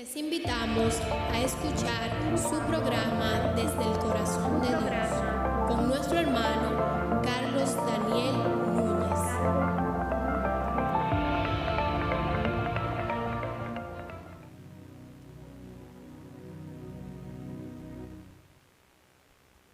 Les invitamos a escuchar su programa Desde el Corazón de Dios con nuestro hermano Carlos Daniel Núñez.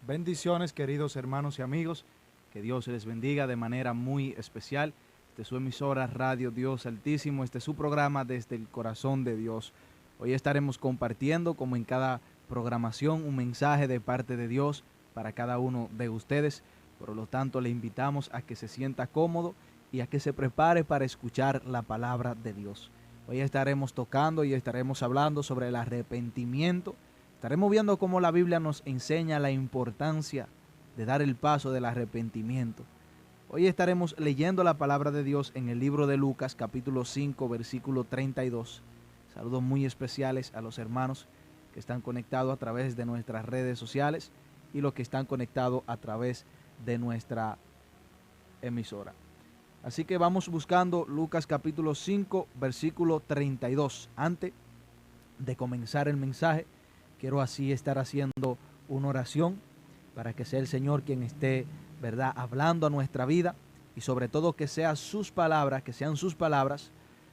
Bendiciones, queridos hermanos y amigos, que Dios les bendiga de manera muy especial. Este es su emisora Radio Dios Altísimo, este es su programa Desde el Corazón de Dios. Hoy estaremos compartiendo, como en cada programación, un mensaje de parte de Dios para cada uno de ustedes. Por lo tanto, le invitamos a que se sienta cómodo y a que se prepare para escuchar la palabra de Dios. Hoy estaremos tocando y estaremos hablando sobre el arrepentimiento. Estaremos viendo cómo la Biblia nos enseña la importancia de dar el paso del arrepentimiento. Hoy estaremos leyendo la palabra de Dios en el libro de Lucas, capítulo 5, versículo 32. Saludos muy especiales a los hermanos que están conectados a través de nuestras redes sociales y los que están conectados a través de nuestra emisora. Así que vamos buscando Lucas capítulo 5, versículo 32. Antes de comenzar el mensaje, quiero así estar haciendo una oración para que sea el Señor quien esté, ¿verdad?, hablando a nuestra vida, y sobre todo que sean sus palabras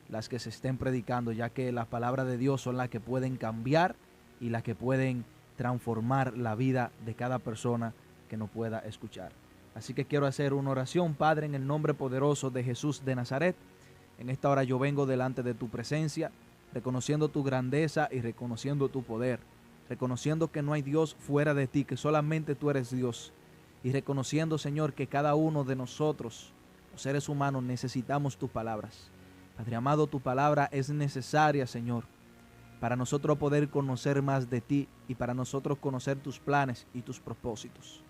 las que se estén predicando, ya que las palabras de Dios son las que pueden cambiar y las que pueden transformar la vida de cada persona que nos pueda escuchar. Así que quiero hacer una oración. Padre, en el nombre poderoso de Jesús de Nazaret, en esta hora yo vengo delante de tu presencia, reconociendo tu grandeza y reconociendo tu poder, reconociendo que no hay Dios fuera de ti, que solamente tú eres Dios, y reconociendo, Señor, que cada uno de nosotros, los seres humanos, necesitamos tus palabras. Padre amado, tu palabra es necesaria, Señor, para nosotros poder conocer más de ti y para nosotros conocer tus planes y tus propósitos.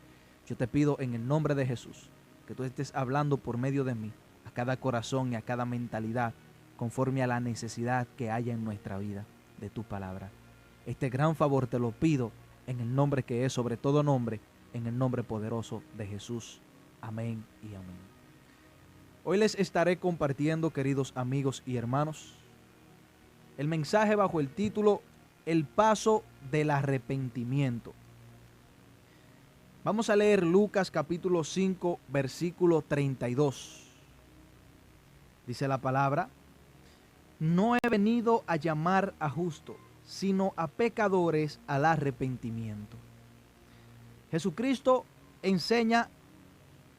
Yo te pido en el nombre de Jesús que tú estés hablando por medio de mí a cada corazón y a cada mentalidad conforme a la necesidad que haya en nuestra vida de tu palabra. Este gran favor te lo pido en el nombre que es sobre todo nombre, en el nombre poderoso de Jesús. Amén y amén. Hoy les estaré compartiendo, queridos amigos y hermanos, el mensaje bajo el título El paso del arrepentimiento. Vamos a leer Lucas capítulo 5, versículo 32. Dice la palabra: no he venido a llamar a justos, sino a pecadores al arrepentimiento. Jesucristo enseña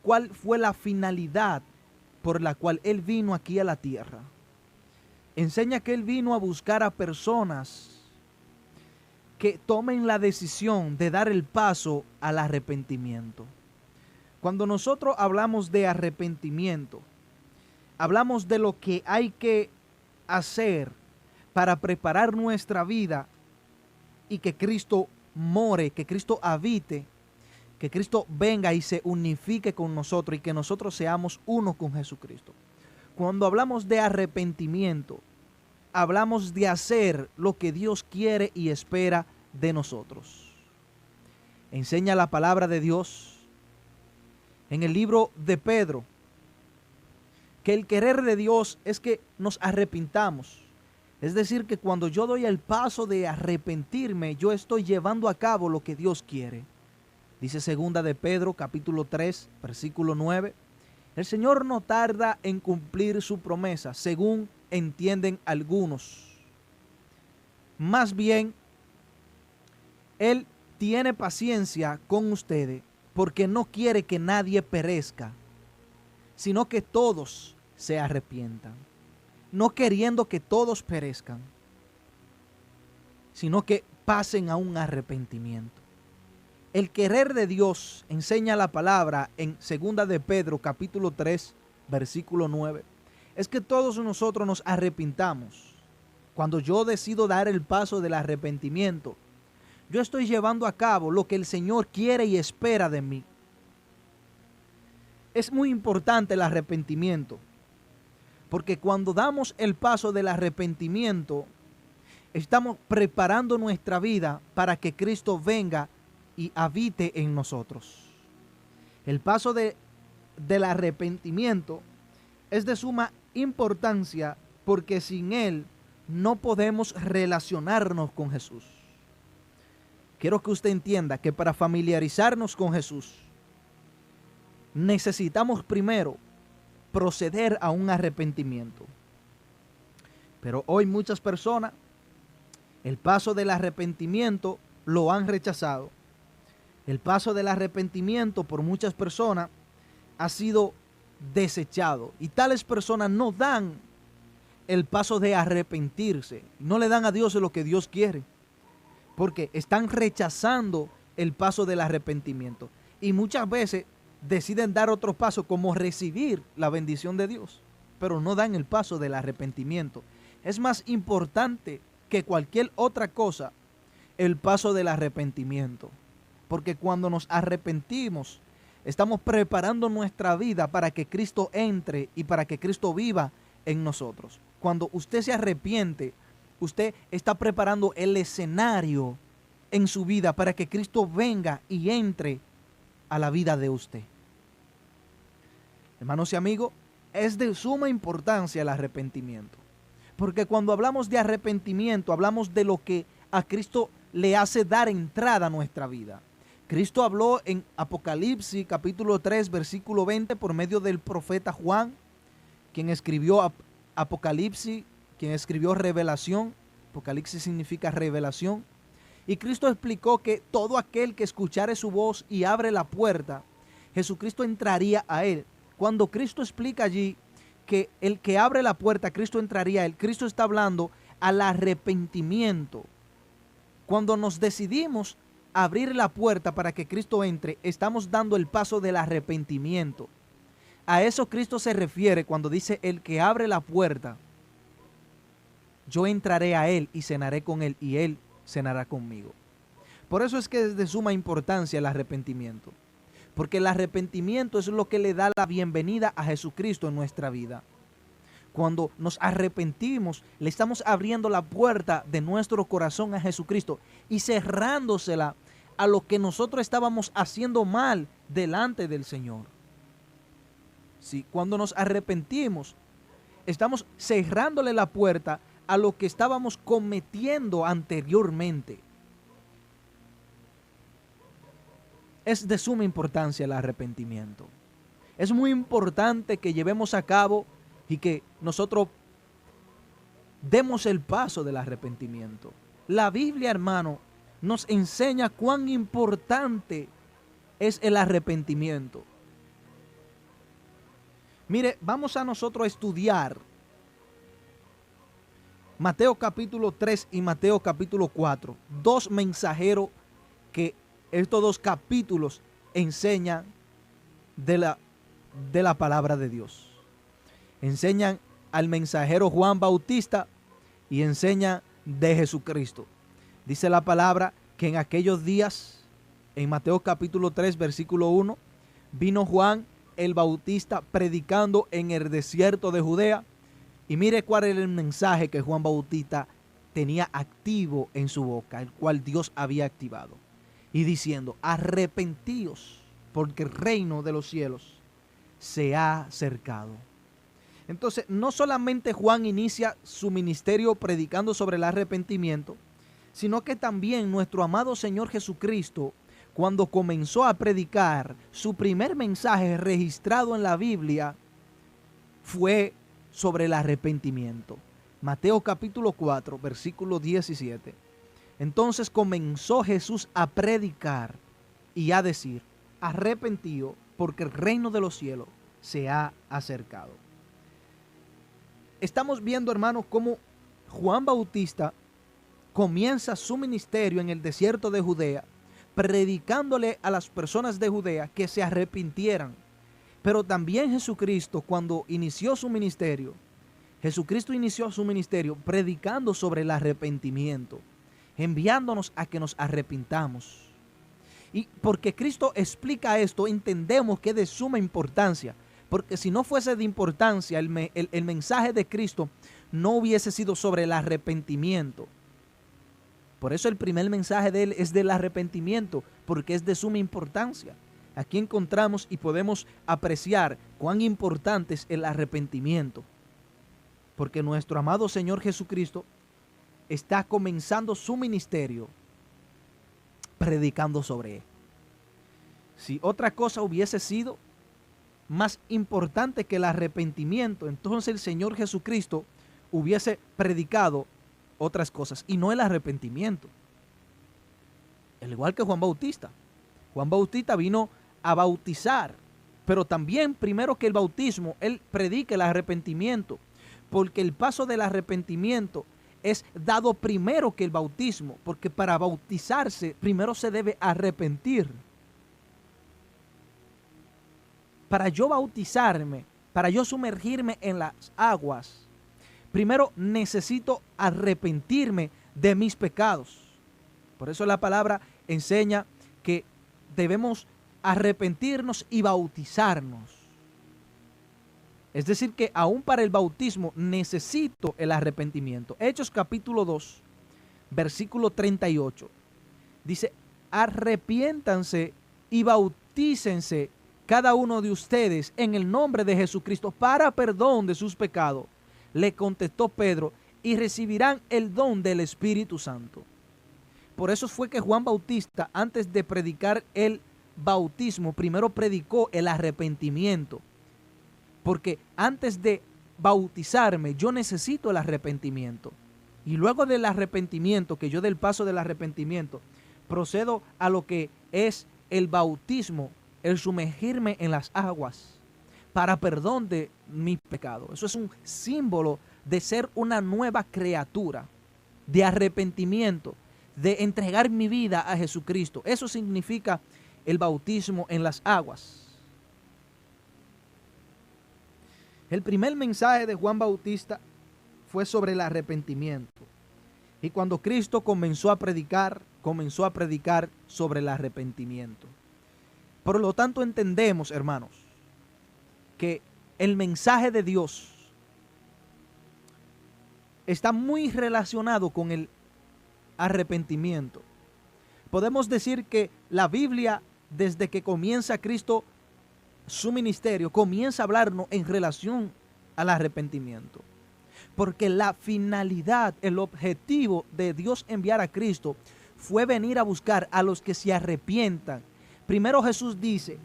cuál fue la finalidad por la cual Él vino aquí a la tierra. Enseña que Él vino a buscar a personas que tomen la decisión de dar el paso al arrepentimiento. Cuando nosotros hablamos de arrepentimiento, hablamos de lo que hay que hacer para preparar nuestra vida y que Cristo more, que Cristo habite, que Cristo venga y se unifique con nosotros y que nosotros seamos uno con Jesucristo. Cuando hablamos de arrepentimiento, hablamos de hacer lo que Dios quiere y espera de nosotros. Enseña la palabra de Dios en el libro de Pedro que el querer de Dios es que nos arrepintamos. Es decir, que cuando yo doy el paso de arrepentirme, yo estoy llevando a cabo lo que Dios quiere. Dice segunda de Pedro, capítulo 3, versículo 9. El Señor no tarda en cumplir su promesa, según entienden algunos. Más bien, Él tiene paciencia con ustedes, porque no quiere que nadie perezca, sino que todos se arrepientan. No queriendo que todos perezcan, sino que pasen a un arrepentimiento. El querer de Dios, enseña la palabra en segunda de Pedro, capítulo 3, versículo 9, es que todos nosotros nos arrepintamos. Cuando yo decido dar el paso del arrepentimiento, yo estoy llevando a cabo lo que el Señor quiere y espera de mí. Es muy importante el arrepentimiento, porque cuando damos el paso del arrepentimiento, estamos preparando nuestra vida para que Cristo venga y habite en nosotros. El paso del arrepentimiento es de suma importancia, porque sin él no podemos relacionarnos con Jesús. Quiero que usted entienda que para familiarizarnos con Jesús, necesitamos primero proceder a un arrepentimiento. Pero hoy muchas personas, el paso del arrepentimiento lo han rechazado. El paso del arrepentimiento por muchas personas ha sido desechado. Y tales personas no dan el paso de arrepentirse. No le dan a Dios lo que Dios quiere. Porque están rechazando el paso del arrepentimiento. Y muchas veces deciden dar otro paso como recibir la bendición de Dios. Pero no dan el paso del arrepentimiento. Es más importante que cualquier otra cosa el paso del arrepentimiento. Porque cuando nos arrepentimos, estamos preparando nuestra vida para que Cristo entre y para que Cristo viva en nosotros. Cuando usted se arrepiente, usted está preparando el escenario en su vida para que Cristo venga y entre a la vida de usted. Hermanos y amigos, es de suma importancia el arrepentimiento. Porque cuando hablamos de arrepentimiento, hablamos de lo que a Cristo le hace dar entrada a nuestra vida. Cristo habló en Apocalipsis capítulo 3 versículo 20 por medio del profeta Juan, quien escribió Apocalipsis, quien escribió Revelación. Apocalipsis significa revelación. Y Cristo explicó que todo aquel que escuchare su voz y abre la puerta, Jesucristo entraría a él. Cuando Cristo explica allí que el que abre la puerta, Cristo entraría a él, Cristo está hablando al arrepentimiento. Cuando nos decidimos abrir la puerta para que Cristo entre, estamos dando el paso del arrepentimiento. A eso Cristo se refiere cuando dice: el que abre la puerta, yo entraré a él y cenaré con él y él cenará conmigo. Por eso es que es de suma importancia el arrepentimiento. Porque el arrepentimiento es lo que le da la bienvenida a Jesucristo en nuestra vida. Cuando nos arrepentimos, le estamos abriendo la puerta de nuestro corazón a Jesucristo y cerrándosela a lo que nosotros estábamos haciendo mal delante del Señor. Sí, cuando nos arrepentimos, estamos cerrándole la puerta a lo que estábamos cometiendo anteriormente. Es de suma importancia el arrepentimiento. Es muy importante que llevemos a cabo y que nosotros demos el paso del arrepentimiento. La Biblia, hermano, nos enseña cuán importante es el arrepentimiento. Mire, vamos a nosotros a estudiar Mateo capítulo 3 y Mateo capítulo 4. Dos mensajeros que estos dos capítulos enseñan de la palabra de Dios. Enseñan al mensajero Juan Bautista y enseñan de Jesucristo. Dice la palabra que en aquellos días, en Mateo capítulo 3, versículo 1, vino Juan el Bautista predicando en el desierto de Judea. Y mire cuál era el mensaje que Juan Bautista tenía activo en su boca, el cual Dios había activado. Y diciendo: arrepentíos, porque el reino de los cielos se ha acercado. Entonces, no solamente Juan inicia su ministerio predicando sobre el arrepentimiento, sino que también nuestro amado Señor Jesucristo, cuando comenzó a predicar, su primer mensaje registrado en la Biblia fue sobre el arrepentimiento. Mateo capítulo 4, versículo 17. Entonces comenzó Jesús a predicar y a decir: arrepentíos, porque el reino de los cielos se ha acercado. Estamos viendo, hermanos, cómo Juan Bautista comienza su ministerio en el desierto de Judea, predicándole a las personas de Judea que se arrepintieran. Pero también Jesucristo, cuando inició su ministerio, Jesucristo inició su ministerio predicando sobre el arrepentimiento, enviándonos a que nos arrepintamos. Y porque Cristo explica esto, entendemos que es de suma importancia. Porque si no fuese de importancia, el mensaje de Cristo no hubiese sido sobre el arrepentimiento. Por eso el primer mensaje de él es del arrepentimiento, porque es de suma importancia. Aquí encontramos y podemos apreciar cuán importante es el arrepentimiento. Porque nuestro amado Señor Jesucristo está comenzando su ministerio predicando sobre él. Si otra cosa hubiese sido más importante que el arrepentimiento, entonces el Señor Jesucristo hubiese predicado otras cosas y no el arrepentimiento. Al igual que Juan Bautista. Juan Bautista vino a bautizar, pero también primero que el bautismo, él predica el arrepentimiento, porque el paso del arrepentimiento es dado primero que el bautismo, porque para bautizarse primero se debe arrepentir. Para yo bautizarme, para yo sumergirme en las aguas, primero necesito arrepentirme de mis pecados. Por eso la palabra enseña que debemos arrepentirnos y bautizarnos. Es decir, que aún para el bautismo necesito el arrepentimiento. Hechos capítulo 2, versículo 38. Dice, arrepiéntanse y bautícense cada uno de ustedes en el nombre de Jesucristo para perdón de sus pecados. Le contestó Pedro, y recibirán el don del Espíritu Santo. Por eso fue que Juan Bautista, antes de predicar el bautismo, primero predicó el arrepentimiento. Porque antes de bautizarme, yo necesito el arrepentimiento. Y luego del arrepentimiento, que yo del paso del arrepentimiento, procedo a lo que es el bautismo, el sumergirme en las aguas para perdón de mis pecados. Eso es un símbolo de ser una nueva criatura, de arrepentimiento, de entregar mi vida a Jesucristo. Eso significa el bautismo en las aguas. El primer mensaje de Juan Bautista fue sobre el arrepentimiento. Y cuando Cristo comenzó a predicar sobre el arrepentimiento. Por lo tanto entendemos, hermanos, que el mensaje de Dios está muy relacionado con el arrepentimiento. Podemos decir que la Biblia, desde que comienza Cristo su ministerio, comienza a hablarnos en relación al arrepentimiento. Porque la finalidad, el objetivo de Dios enviar a Cristo fue venir a buscar a los que se arrepientan. Primero Jesús dice,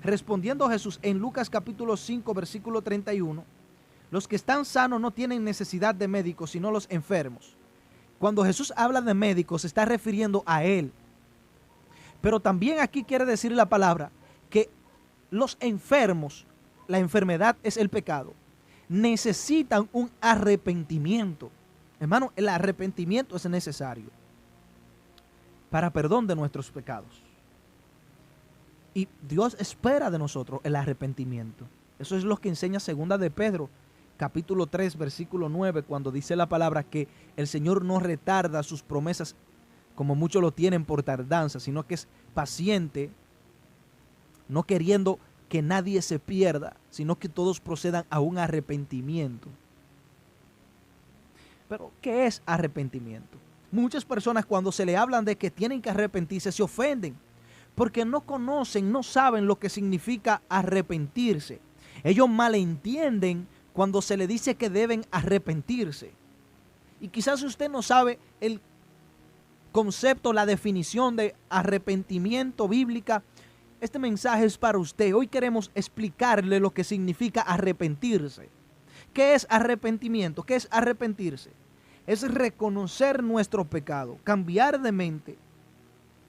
respondiendo Jesús en Lucas capítulo 5, versículo 31, los que están sanos no tienen necesidad de médicos, sino los enfermos. Cuando Jesús habla de médicos, se está refiriendo a Él. Pero también aquí quiere decir la palabra que los enfermos, la enfermedad es el pecado, necesitan un arrepentimiento. Hermano, el arrepentimiento es necesario para perdón de nuestros pecados. Y Dios espera de nosotros el arrepentimiento. Eso es lo que enseña segunda de Pedro, capítulo 3, versículo 9, cuando dice la palabra que el Señor no retarda sus promesas como muchos lo tienen por tardanza, sino que es paciente, no queriendo que nadie se pierda, sino que todos procedan a un arrepentimiento. Pero, ¿qué es arrepentimiento? Muchas personas cuando se le hablan de que tienen que arrepentirse se ofenden, porque no conocen, no saben lo que significa arrepentirse. Ellos malentienden cuando se le dice que deben arrepentirse. Y quizás usted no sabe el concepto, la definición de arrepentimiento bíblica. Este mensaje es para usted. Hoy queremos explicarle lo que significa arrepentirse. ¿Qué es arrepentimiento? ¿Qué es arrepentirse? Es reconocer nuestro pecado, cambiar de mente,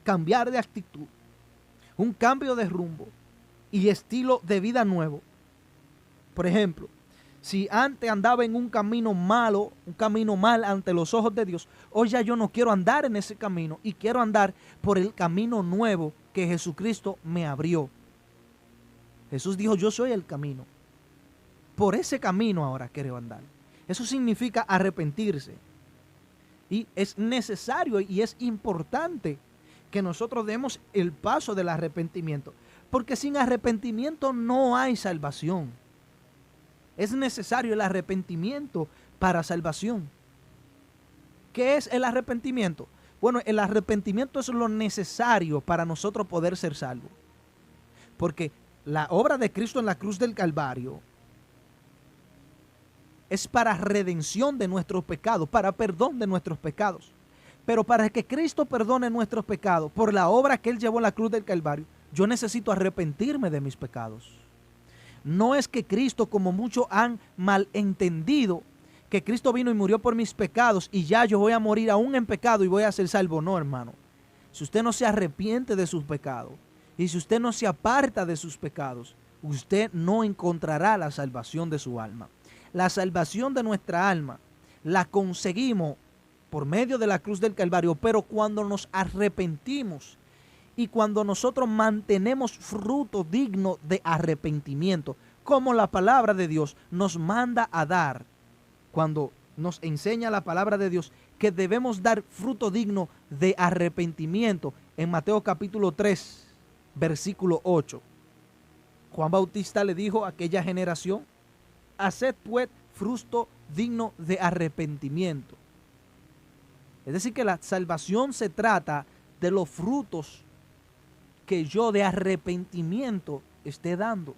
cambiar de actitud, un cambio de rumbo y estilo de vida nuevo. Por ejemplo, si antes andaba en un camino malo, un camino mal ante los ojos de Dios, hoy ya yo no quiero andar en ese camino y quiero andar por el camino nuevo que Jesucristo me abrió. Jesús dijo, yo soy el camino. Por ese camino ahora quiero andar. Eso significa arrepentirse. Y es necesario y es importante que nosotros demos el paso del arrepentimiento. Porque sin arrepentimiento no hay salvación. Es necesario el arrepentimiento para salvación. ¿Qué es el arrepentimiento? Bueno, el arrepentimiento es lo necesario para nosotros poder ser salvos. Porque la obra de Cristo en la cruz del Calvario es para redención de nuestros pecados, para perdón de nuestros pecados. Pero para que Cristo perdone nuestros pecados por la obra que Él llevó en la cruz del Calvario, yo necesito arrepentirme de mis pecados. No es que Cristo, como muchos han malentendido, que Cristo vino y murió por mis pecados y ya yo voy a morir aún en pecado y voy a ser salvo. No, hermano. Si usted no se arrepiente de sus pecados y si usted no se aparta de sus pecados, usted no encontrará la salvación de su alma. La salvación de nuestra alma la conseguimos por medio de la cruz del Calvario, pero cuando nos arrepentimos y cuando nosotros mantenemos fruto digno de arrepentimiento, como la palabra de Dios nos manda a dar, cuando nos enseña la palabra de Dios que debemos dar fruto digno de arrepentimiento en Mateo capítulo 3, versículo 8. Juan Bautista le dijo a aquella generación: haced pues fruto digno de arrepentimiento. Es decir, que la salvación se trata de los frutos que yo de arrepentimiento esté dando.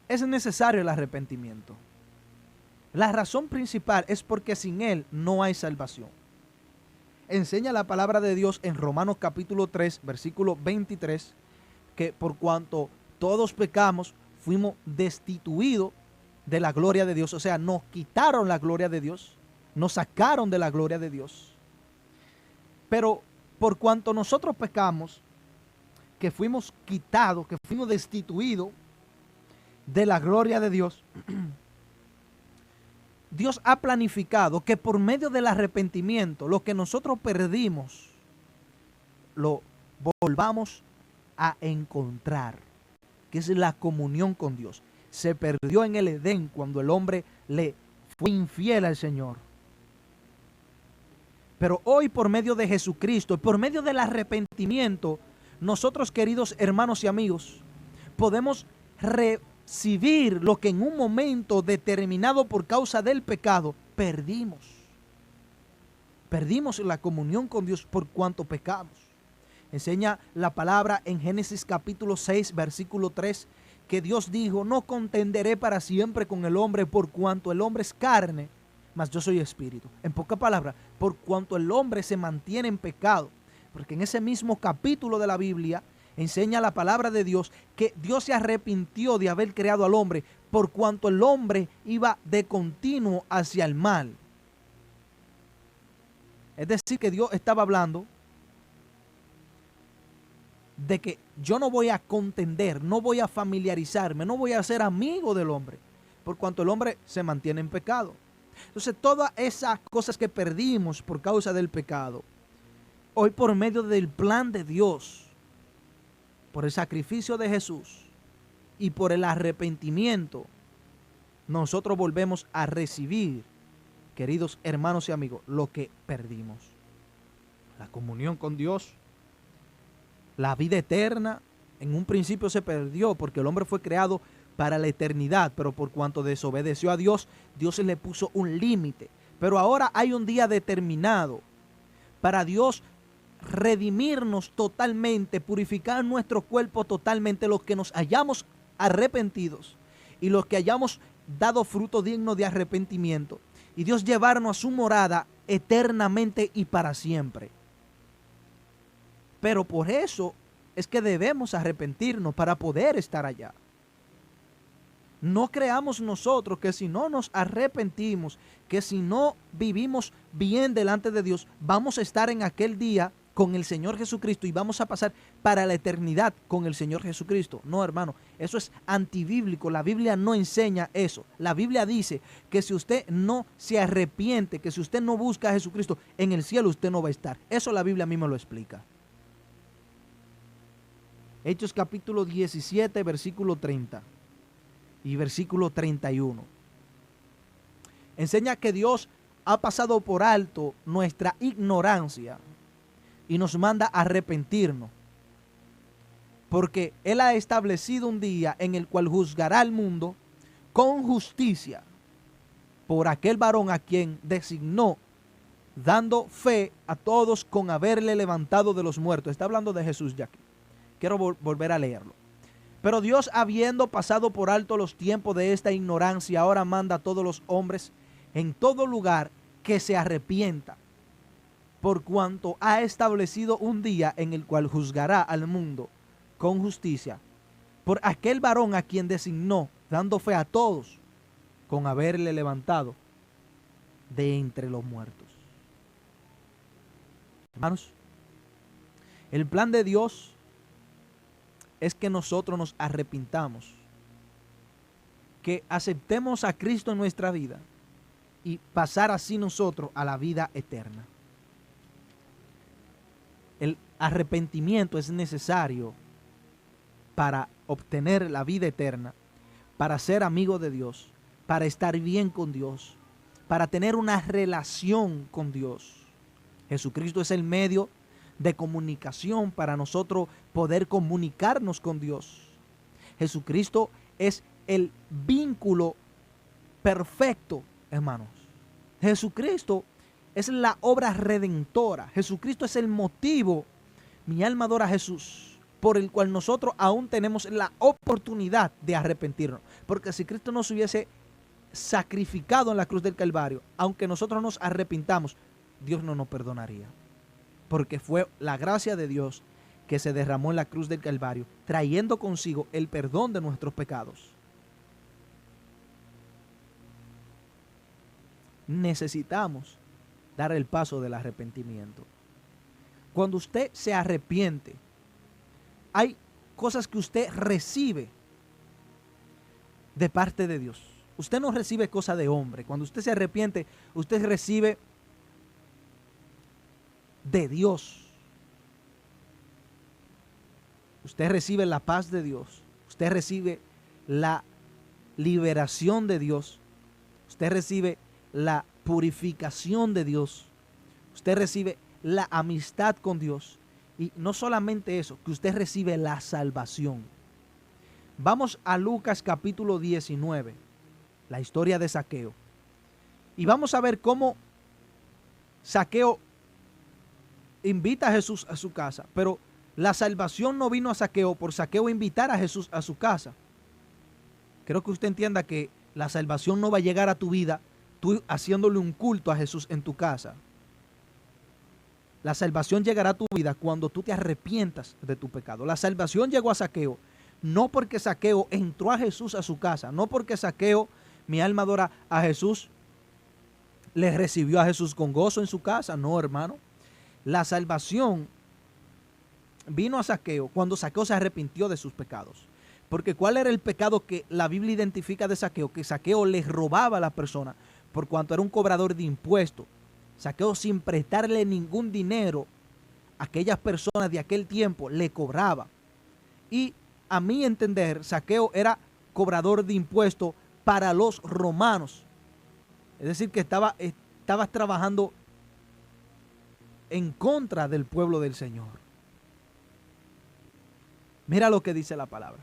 Es necesario el arrepentimiento. La razón principal es porque sin él no hay salvación. Enseña la palabra de Dios en Romanos capítulo 3, versículo 23, que por cuanto todos pecamos, fuimos destituidos de la gloria de Dios. O sea, nos quitaron la gloria de Dios, nos sacaron de la gloria de Dios. Pero por cuanto nosotros pecamos, que fuimos quitados, que fuimos destituidos de la gloria de Dios, Dios ha planificado que por medio del arrepentimiento, lo que nosotros perdimos, lo volvamos a encontrar, que es la comunión con Dios. Se perdió en el Edén cuando el hombre le fue infiel al Señor. Pero hoy, por medio de Jesucristo, por medio del arrepentimiento, nosotros, queridos hermanos y amigos, podemos recibir lo que en un momento determinado por causa del pecado perdimos. Perdimos la comunión con Dios por cuanto pecamos. Enseña la palabra en Génesis capítulo 6, versículo 3, que Dios dijo: no contenderé para siempre con el hombre por cuanto el hombre es carne, mas yo soy espíritu. En pocas palabras, por cuanto el hombre se mantiene en pecado. Porque en ese mismo capítulo de la Biblia enseña la palabra de Dios que Dios se arrepintió de haber creado al hombre por cuanto el hombre iba de continuo hacia el mal. Es decir, que Dios estaba hablando de que yo no voy a contender, no voy a familiarizarme, no voy a ser amigo del hombre, por cuanto el hombre se mantiene en pecado. Entonces, todas esas cosas que perdimos por causa del pecado, hoy por medio del plan de Dios, por el sacrificio de Jesús y por el arrepentimiento, nosotros volvemos a recibir, queridos hermanos y amigos, lo que perdimos. La comunión con Dios, la vida eterna. En un principio se perdió porque el hombre fue creado para la eternidad, pero por cuanto desobedeció a Dios, Dios le puso un límite. Pero ahora hay un día determinado para Dios redimirnos totalmente, purificar nuestro cuerpo totalmente, los que nos hayamos arrepentidos y los que hayamos dado fruto digno de arrepentimiento, y Dios llevarnos a su morada eternamente y para siempre. Pero por eso es que debemos arrepentirnos para poder estar allá. No creamos nosotros que si no nos arrepentimos, que si no vivimos bien delante de Dios, vamos a estar en aquel día con el Señor Jesucristo y vamos a pasar para la eternidad con el Señor Jesucristo. No, hermano, eso es antibíblico. La Biblia no enseña eso. La Biblia dice que si usted no se arrepiente, que si usted no busca a Jesucristo, en el cielo usted no va a estar. Eso la Biblia a mí me lo explica. Hechos capítulo 17, versículo 30 y versículo 31. Enseña que Dios ha pasado por alto nuestra ignorancia y nos manda a arrepentirnos, porque Él ha establecido un día en el cual juzgará al mundo con justicia por aquel varón a quien designó, dando fe a todos con haberle levantado de los muertos. Está hablando de Jesús ya aquí. Quiero volver a leerlo. Pero Dios, habiendo pasado por alto los tiempos de esta ignorancia, ahora manda a todos los hombres en todo lugar que se arrepienta, por cuanto ha establecido un día en el cual juzgará al mundo con justicia por aquel varón a quien designó, dando fe a todos con haberle levantado de entre los muertos. Hermanos, el plan de Dios es que nosotros nos arrepintamos, que aceptemos a Cristo en nuestra vida y pasar así nosotros a la vida eterna. El arrepentimiento es necesario para obtener la vida eterna, para ser amigo de Dios, para estar bien con Dios, para tener una relación con Dios. Jesucristo es el medio de comunicación para nosotros poder comunicarnos con Dios. Jesucristo es el vínculo perfecto, hermanos. Jesucristo es la obra redentora. Jesucristo es el motivo, mi alma adora a Jesús, por el cual nosotros aún tenemos la oportunidad de arrepentirnos. Porque si Cristo no se hubiese sacrificado en la cruz del Calvario, aunque nosotros nos arrepintamos, Dios no nos perdonaría. Porque fue la gracia de Dios que se derramó en la cruz del Calvario, trayendo consigo el perdón de nuestros pecados. Necesitamos dar el paso del arrepentimiento. Cuando usted se arrepiente, hay cosas que usted recibe de parte de Dios. Usted no recibe cosas de hombre. Cuando usted se arrepiente, usted recibe de Dios. Usted recibe la paz de Dios. Usted recibe la liberación de Dios. Usted recibe la purificación de Dios. Usted recibe la amistad con Dios. Y no solamente eso, que usted recibe la salvación. Vamos a Lucas capítulo 19, la historia de Zaqueo. Y vamos a ver cómo Zaqueo invita a Jesús a su casa. Pero la salvación no vino a Zaqueo por Zaqueo invitar a Jesús a su casa. Creo que usted entienda que la salvación no va a llegar a tu vida tú haciéndole un culto a Jesús en tu casa. La salvación llegará a tu vida cuando tú te arrepientas de tu pecado. La salvación llegó a Zaqueo, no porque Zaqueo entró a Jesús a su casa, no porque Zaqueo, mi alma adora a Jesús, le recibió a Jesús con gozo en su casa. No, hermano. La salvación vino a Zaqueo cuando Zaqueo se arrepintió de sus pecados. Porque ¿cuál era el pecado que la Biblia identifica de Zaqueo? Que Zaqueo le robaba a la persona por cuanto era un cobrador de impuestos. Zaqueo, sin prestarle ningún dinero a aquellas personas de aquel tiempo, le cobraba. Y a mi entender, Zaqueo era cobrador de impuestos para los romanos. Es decir, que estaba trabajando en contra del pueblo del Señor. Mira lo que dice la palabra.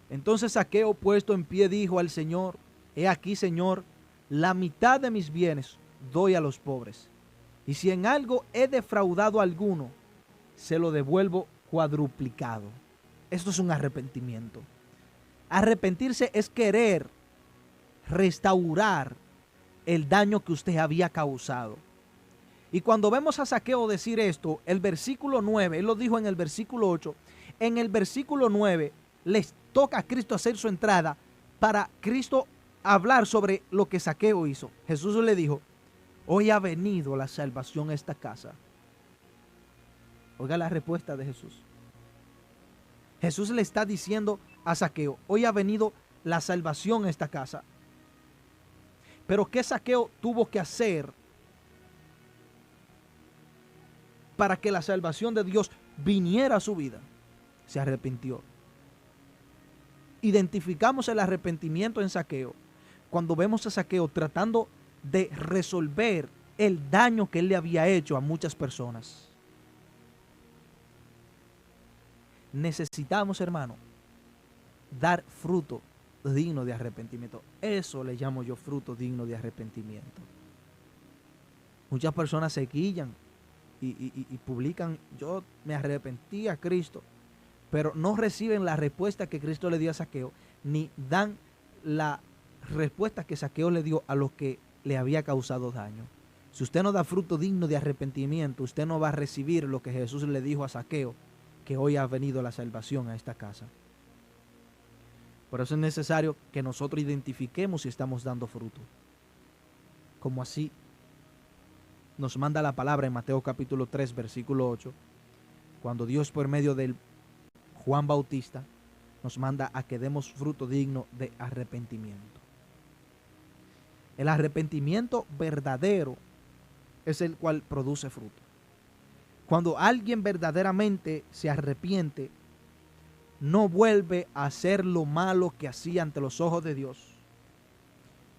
Entonces Zaqueo, puesto en pie, dijo al Señor: he aquí, Señor, la mitad de mis bienes doy a los pobres, y si en algo he defraudado a alguno, se lo devuelvo cuadruplicado. Esto es un arrepentimiento. Arrepentirse es querer restaurar el daño que usted había causado. Y cuando vemos a Zaqueo decir esto, el versículo 9, él lo dijo en el versículo 8, en el versículo 9 les toca a Cristo hacer su entrada para Cristo hablar sobre lo que Zaqueo hizo. Jesús le dijo: hoy ha venido la salvación a esta casa. Oiga la respuesta de Jesús. Jesús le está diciendo a Zaqueo: hoy ha venido la salvación a esta casa. Pero ¿qué Zaqueo tuvo que hacer para que la salvación de Dios viniera a su vida? Se arrepintió. Identificamos el arrepentimiento en Zaqueo cuando vemos a Zaqueo tratando de resolver el daño que él le había hecho a muchas personas. Necesitamos, hermano, dar fruto digno de arrepentimiento. Eso le llamo yo fruto digno de arrepentimiento. Muchas personas se quillan y publican: yo me arrepentí a Cristo, pero no reciben la respuesta que Cristo le dio a Zaqueo, ni dan la respuesta que Zaqueo le dio a los que le había causado daño. Si usted no da fruto digno de arrepentimiento, usted no va a recibir lo que Jesús le dijo a Zaqueo, que hoy ha venido la salvación a esta casa. Por eso es necesario que nosotros identifiquemos si estamos dando fruto. Como así nos manda la palabra en Mateo capítulo 3, versículo 8, cuando Dios por medio del Juan Bautista nos manda a que demos fruto digno de arrepentimiento. El arrepentimiento verdadero es el cual produce fruto. Cuando alguien verdaderamente se arrepiente, no vuelve a hacer lo malo que hacía ante los ojos de Dios.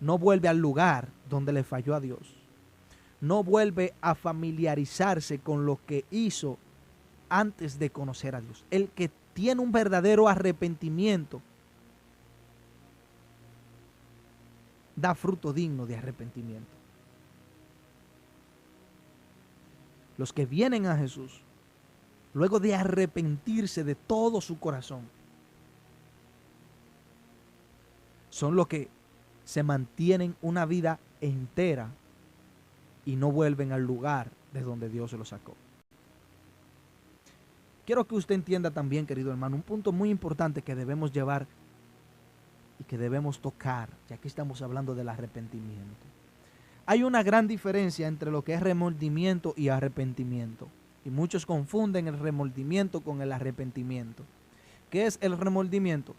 No vuelve al lugar donde le falló a Dios. No vuelve a familiarizarse con lo que hizo antes de conocer a Dios. El que tiene un verdadero arrepentimiento da fruto digno de arrepentimiento. Los que vienen a Jesús, luego de arrepentirse de todo su corazón, son los que se mantienen una vida entera y no vuelven al lugar de donde Dios se los sacó. Quiero que usted entienda también, querido hermano, un punto muy importante que debemos llevar y que debemos tocar, ya que estamos hablando del arrepentimiento. Hay una gran diferencia entre lo que es remordimiento y arrepentimiento. Y muchos confunden el remordimiento con el arrepentimiento. ¿Qué es el remordimiento?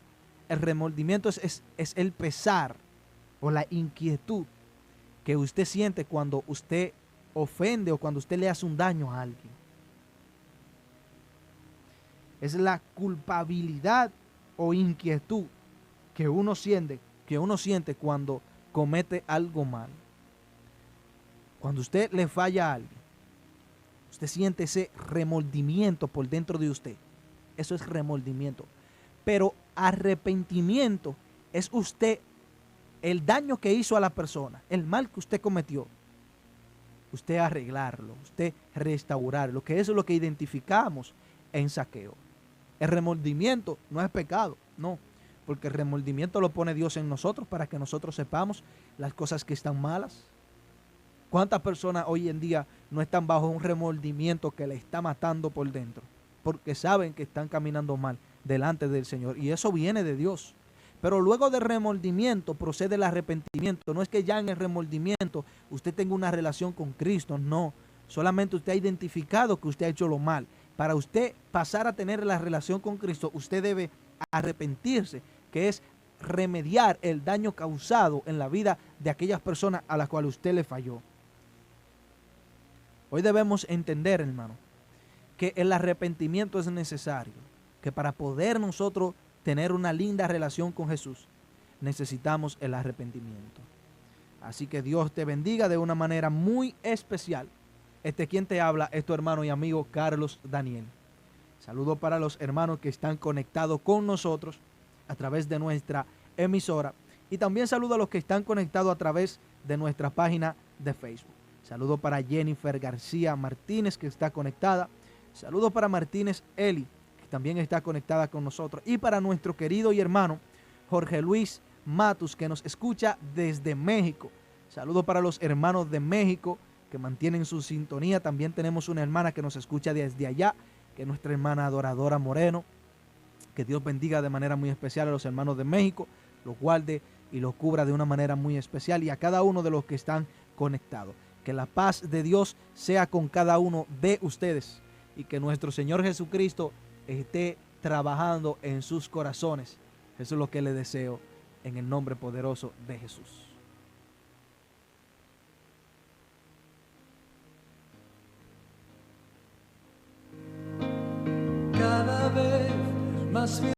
El remordimiento es el pesar o la inquietud que usted siente cuando usted ofende o cuando usted le hace un daño a alguien. Es la culpabilidad o inquietud que uno siente cuando comete algo mal. Cuando usted le falla a alguien, usted siente ese remordimiento por dentro de usted. Eso es remordimiento. Pero arrepentimiento es usted, el daño que hizo a la persona, el mal que usted cometió, usted arreglarlo, usted restaurarlo, que eso es lo que identificamos en Zaqueo. El remordimiento no es pecado, no, porque el remordimiento lo pone Dios en nosotros para que nosotros sepamos las cosas que están malas. ¿Cuántas personas hoy en día no están bajo un remordimiento que le está matando por dentro? Porque saben que están caminando mal delante del Señor. Y eso viene de Dios. Pero luego del remordimiento procede el arrepentimiento. No es que ya en el remordimiento usted tenga una relación con Cristo. No. Solamente usted ha identificado que usted ha hecho lo mal. Para usted pasar a tener la relación con Cristo, usted debe arrepentirse, que es remediar el daño causado en la vida de aquellas personas a las cuales usted le falló. Hoy debemos entender, hermano, que el arrepentimiento es necesario, que para poder nosotros tener una linda relación con Jesús, necesitamos el arrepentimiento. Así que Dios te bendiga de una manera muy especial. Quien te habla es tu hermano y amigo Carlos Daniel. Saludo para los hermanos que están conectados con nosotros a través de nuestra emisora. Y también saludo a los que están conectados a través de nuestra página de Facebook. Saludo para Jennifer García Martínez, que está conectada. Saludo para Martínez Eli, que también está conectada con nosotros. Y para nuestro querido y hermano Jorge Luis Matus, que nos escucha desde México. Saludo para los hermanos de México que mantienen su sintonía. También tenemos una hermana que nos escucha desde allá, que es nuestra hermana Adoradora Moreno. Que Dios bendiga de manera muy especial a los hermanos de México, los guarde y los cubra de una manera muy especial, y a cada uno de los que están conectados. Que la paz de Dios sea con cada uno de ustedes y que nuestro Señor Jesucristo esté trabajando en sus corazones. Eso es lo que le deseo en el nombre poderoso de Jesús. Cada vez más